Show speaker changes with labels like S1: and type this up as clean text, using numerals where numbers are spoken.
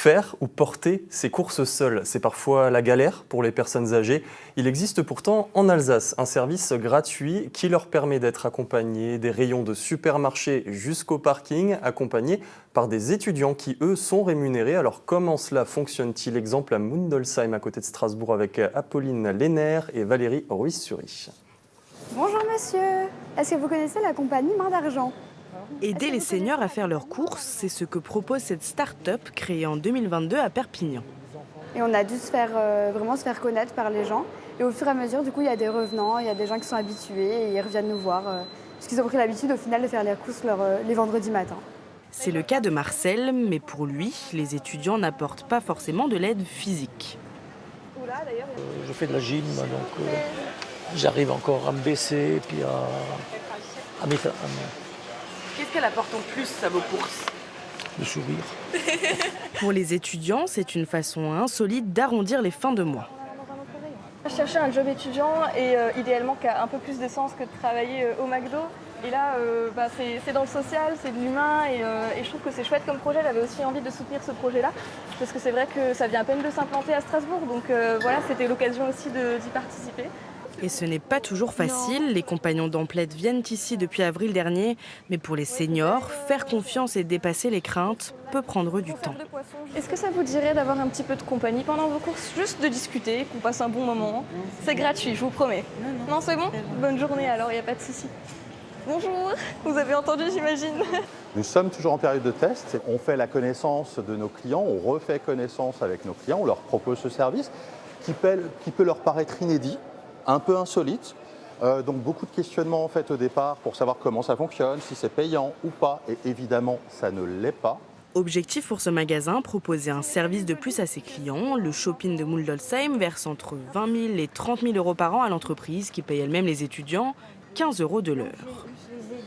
S1: Faire ou porter ses courses seules, c'est parfois la galère pour les personnes âgées. Il existe pourtant en Alsace un service gratuit qui leur permet d'être accompagnés des rayons de supermarché jusqu'au parking, accompagnés par des étudiants qui, eux, sont rémunérés. Alors comment cela fonctionne-t-il? Exemple à Mundolsheim, à côté de Strasbourg, avec Apolline Lehner et Valérie Ruiz-Sury.
S2: Bonjour monsieur, est-ce que vous connaissez la compagnie Main d'Argent?
S3: Aider les seniors à faire leurs courses, c'est ce que propose cette start-up créée en 2022 à Perpignan.
S2: Et on a dû vraiment se faire connaître par les gens. Et au fur et à mesure, du coup, il y a des revenants, il y a des gens qui sont habitués et ils reviennent nous voir. Parce qu'ils ont pris l'habitude au final de faire les courses les vendredis matins.
S3: C'est le cas de Marcel, mais pour lui, les étudiants n'apportent pas forcément de l'aide physique.
S4: Je fais de la gym, donc j'arrive encore à me baisser et puis à m'éteindre.
S3: Qu'est-ce qu'elle apporte en plus à vos courses?
S4: Le sourire.
S3: Pour les étudiants, c'est une façon insolite d'arrondir les fins de mois.
S5: Je cherchais un job étudiant et idéalement qui a un peu plus de sens que de travailler au McDo. Et là, c'est dans le social, c'est de l'humain et je trouve que c'est chouette comme projet. J'avais aussi envie de soutenir ce projet-là parce que c'est vrai que ça vient à peine de s'implanter à Strasbourg. Donc voilà, c'était l'occasion aussi d'y participer.
S3: Et ce n'est pas toujours facile. Les compagnons d'Amplette viennent ici depuis avril dernier. Mais pour les seniors, faire confiance et dépasser les craintes peut prendre du temps.
S5: Est-ce que ça vous dirait d'avoir un petit peu de compagnie pendant vos courses? Juste de discuter, qu'on passe un bon moment. C'est gratuit, je vous promets. Non, c'est bon? Bonne journée alors, il n'y a pas de souci. Bonjour, vous avez entendu, j'imagine.
S6: Nous sommes toujours en période de test. On fait la connaissance de nos clients, on refait connaissance avec nos clients, on leur propose ce service qui peut leur paraître inédit, un peu insolite. Donc beaucoup de questionnements en fait au départ pour savoir comment ça fonctionne, si c'est payant ou pas. Et évidemment, ça ne l'est pas.
S3: Objectif pour ce magasin, proposer un service de plus à ses clients. Le shopping de Mundolsheim verse entre 20 000 et 30 000 euros par an à l'entreprise qui paye elle-même les étudiants 15 € de l'heure.